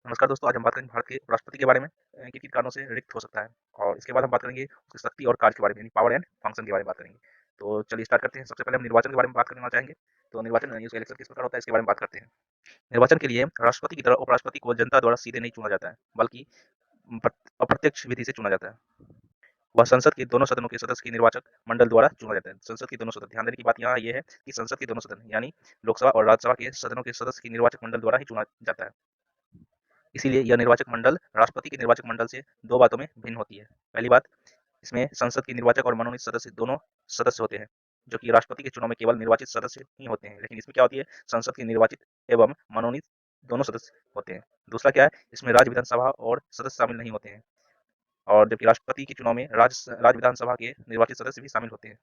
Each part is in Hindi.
नमस्कार दोस्तों, आज हम बात करेंगे भारत के उपराष्ट्रपति के बारे में किन-किन कारणों से रिक्त हो सकता है और इसके बाद हम बात करेंगे उसकी शक्ति और कार्य के बारे में यानी पावर एंड फंक्शन के बारे में बात करेंगे। तो चलिए स्टार्ट करते हैं। सबसे पहले हम निर्वाचन के बारे में बात करना चाहेंगे। तो निर्वाचन यानी उसका इलेक्शन किस प्रकार होता है इसके बारे में बात करते हैं। निर्वाचन के लिए राष्ट्रपति की तरह उपराष्ट्रपति को जनता द्वारा सीधे नहीं चुना जाता है, बल्कि अप्रत्यक्ष विधि से चुना जाता है। वह संसद के दोनों सदनों के सदस्य की निर्वाचक मंडल द्वारा चुना जाता है। संसद के दोनों सदन, ध्यान देने की बात यहाँ ये है कि संसद के दोनों सदन यानी लोकसभा और राज्यसभा के सदनों के सदस्य की निर्वाचक मंडल द्वारा ही चुना जाता है। इसीलिए यह निर्वाचक मंडल राष्ट्रपति के निर्वाचक मंडल से दो बातों में भिन्न होती है। पहली बात, इसमें संसद के निर्वाचक और मनोनीत सदस्य दोनों सदस्य होते हैं, जो कि राष्ट्रपति के चुनाव में केवल निर्वाचित सदस्य ही होते हैं। लेकिन इसमें क्या होती है, संसद के निर्वाचित एवं मनोनीत दोनों सदस्य होते हैं। दूसरा क्या है, इसमें राज्य विधानसभा और सदस्य शामिल नहीं होते हैं, और जबकि राष्ट्रपति के चुनाव में राज्य विधानसभा के निर्वाचित सदस्य भी शामिल होते हैं।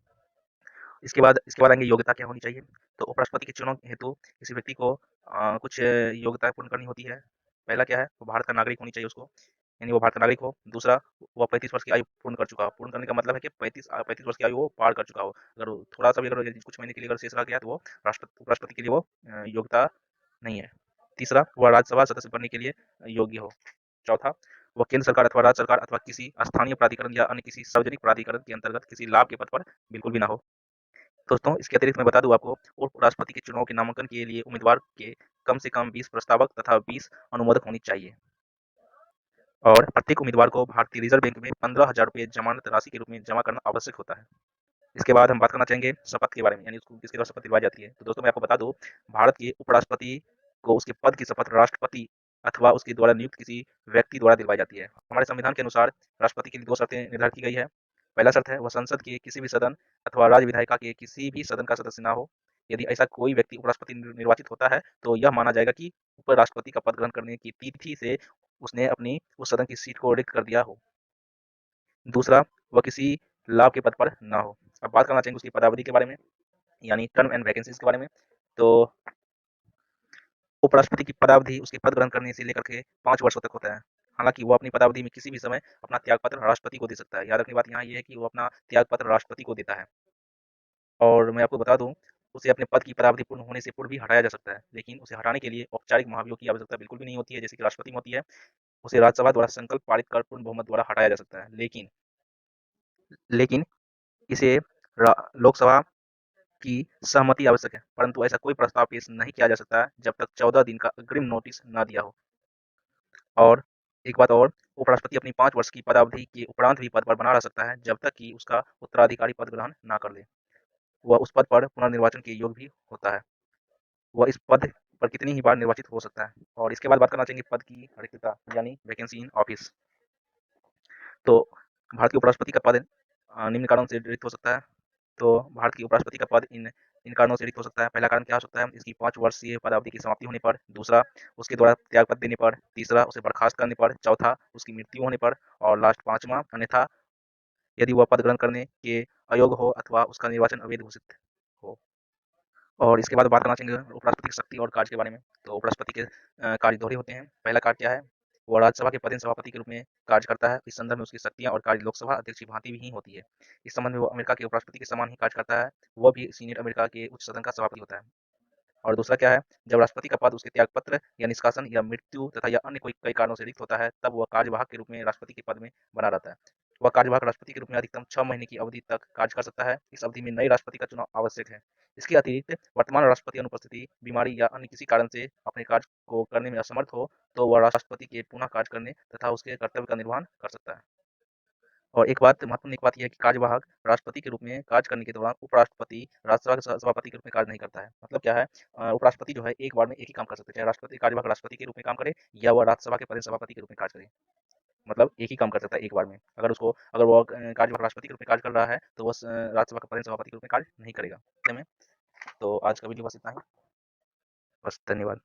इसके बाद आएँगे योग्यता क्या होनी चाहिए। तो उपराष्ट्रपति के चुनाव हेतु किसी व्यक्ति को कुछ योग्यताएँ पूर्ण करनी होती है। पहला क्या है, वो भारत का नागरिक होनी चाहिए उसको, यानी वो भारत का नागरिक हो। दूसरा, वो 35 वर्ष की आयु पूर्ण कर चुका हो। पूर्ण करने का मतलब है कि 35 वर्ष की आयु वो पार कर चुका हो। अगर वो थोड़ा-सा भी अगर कुछ महीने के लिए अगर शेष रह गया तो वो उपराष्ट्रपति के लिए वो योग्यता नहीं है। तीसरा, वह राज्यसभा सदस्य बनने के लिए योग्य हो। चौथा, वो केंद्र सरकार अथवा राज्य सरकार अथवा किसी स्थानीय प्राधिकरण या अन्य किसी सार्वजनिक प्राधिकरण के अंतर्गत किसी लाभ के पद पर बिल्कुल भी ना हो। दोस्तों, इसके अतिरिक्त मैं बता दूँ आपको, उपराष्ट्रपति के चुनाव के नामांकन के लिए उम्मीदवार के कम से कम 20 प्रस्तावक तथा 20 अनुमोदक होनी चाहिए, और प्रत्येक उम्मीदवार को भारतीय रिज़र्व बैंक में ₹15,000 जमानत राशि के रूप में जमा करना आवश्यक होता है। इसके बाद हम बात करना चाहेंगे शपथ के बारे में, यानी उसको किसके द्वारा शपथ दिलवाई जाती है। तो दोस्तों, मैं आपको बता दूँ, भारत के उपराष्ट्रपति को उसके पद की शपथ राष्ट्रपति अथवा उसके द्वारा नियुक्त किसी व्यक्ति द्वारा दिलवाई जाती है। हमारे संविधान के अनुसार राष्ट्रपति के लिए 2 शर्तें निर्धारित की गई है। पहला शर्त है, वह संसद के किसी भी सदन अथवा राज्य विधायिका के किसी भी सदन का सदस्य ना हो। यदि ऐसा कोई व्यक्ति उपराष्ट्रपति निर्वाचित होता है, तो यह माना जाएगा कि उपराष्ट्रपति का पद ग्रहण करने की तिथि से उसने अपनी उस सदन की सीट को रिक्त कर दिया हो। दूसरा, वह किसी लाभ के पद पर ना हो। अब बात करना चाहेंगे उसकी पदावधि के बारे में, यानी टर्म एंड वैकेंसीज़ के बारे में। तो उपराष्ट्रपति की पदावधि उसके पद ग्रहण करने से लेकर के 5 वर्षों तक होता है। हालाँकि वो अपनी पदावधि में किसी भी समय अपना त्यागपत्र राष्ट्रपति को दे सकता है। याद रखने की बात यहाँ ये है कि वो अपना त्यागपत्र राष्ट्रपति को देता है। और मैं आपको बता दूँ, उसे अपने पद की पदावधि पूर्ण होने से पूर्व भी हटाया जा सकता है। लेकिन उसे हटाने के लिए औपचारिक महाभियोग की आवश्यकता बिल्कुल भी नहीं होती है, जैसे कि राष्ट्रपति में होती है। उसे राज्यसभा द्वारा संकल्प पारित कर पूर्ण बहुमत द्वारा हटाया जा सकता है। लेकिन इसे रा लोकसभा की सहमति आवश्यक है, परंतु ऐसा कोई प्रस्ताव पेश नहीं किया जा सकता है जब तक 14 दिन का अग्रिम नोटिस ना दिया हो। और एक बात और, उपराष्ट्रपति अपनी 5 वर्ष की पदावधि के उपरांत भी पद पर बना रह सकता है जब तक कि उसका उत्तराधिकारी पद ग्रहण ना कर ले। वह उस पद पर पुनर्निर्वाचन के योग्य भी होता है। वह इस पद पर कितनी ही बार निर्वाचित हो सकता है। और इसके बाद बात करना चाहेंगे पद की रिक्तता, यानी वैकेंसी इन ऑफिस। तो भारत के उपराष्ट्रपति का पद निम्न कारणों से रिक्त हो सकता है। तो भारत के उपराष्ट्रपति का पद इन कारणों से रिक्त हो सकता है। पहला कारण क्या हो सकता है? इसकी 5 वर्षीय पदावधि की समाप्ति होने पर। दूसरा, उसके द्वारा त्यागपत्र देने पर। तीसरा, उसे बर्खास्त करने पर। चौथा, उसकी मृत्यु होने पर। और लास्ट 5वां, अन्यथा यदि वह पद ग्रहण करने के अयोग्य हो अथवा उसका निर्वाचन अवैध घोषित हो। और इसके बाद बात करना चाहेंगे उपराष्ट्रपति की शक्ति और कार्य के बारे में। तो उपराष्ट्रपति के कार्य दोहरे होते हैं। पहला कार्य क्या है? वो राज्यसभा के पदेन सभापति के रूप में कार्य करता है। इस संदर्भ में उसकी शक्तियाँ और कार्य लोकसभा अध्यक्ष की भांति ही होती है। इस संबंध में वो अमेरिका के उपराष्ट्रपति के समान ही कार्य करता है। वह भी सीनेट अमेरिका के उच्च सदन का सभापति होता है। और दूसरा क्या है? जब राष्ट्रपति का पद उसके त्यागपत्र या निष्कासन या मृत्यु तथा या अन्य कोई कई कारणों से रिक्त होता है, तब वह कार्यवाहक के रूप में राष्ट्रपति के पद में बना रहता है। वह कार्यवाहक राष्ट्रपति के रूप में अधिकतम 6 महीने की अवधि तक कार्य कर सकता है। इस अवधि में नए राष्ट्रपति का चुनाव आवश्यक है। इसके अतिरिक्त वर्तमान राष्ट्रपति अनुपस्थिति, बीमारी या अन्य किसी कारण से अपने कार्य को करने में असमर्थ हो, तो वह राष्ट्रपति के पुनः कार्य करने तथा उसके कर्तव्य का निर्वहन कर सकता है। और एक बात महत्वपूर्ण एक बात ये है कि कार्यवाहक राष्ट्रपति के रूप में कार्य करने के दौरान उपराष्ट्रपति राज्यसभा के सभापति के रूप में कार्य नहीं करता है। मतलब क्या है, उपराष्ट्रपति जो है एक बार में एक ही काम कर सकते हैं, चाहे राष्ट्रपति कार्यवाहक राष्ट्रपति के रूप में काम करे या वह राज्यसभा के पदेन सभापति के रूप में कार्य करे। मतलब एक ही काम कर सकता है एक बार में। अगर वो कार्यवाहक राष्ट्रपति के रूप में कार्य कर रहा है, तो वो राज्यसभा के पदेन सभापति के रूप में कार्य नहीं करेगा। ऐसे में तो आज का वीडियो बस इतना ही। बस, धन्यवाद।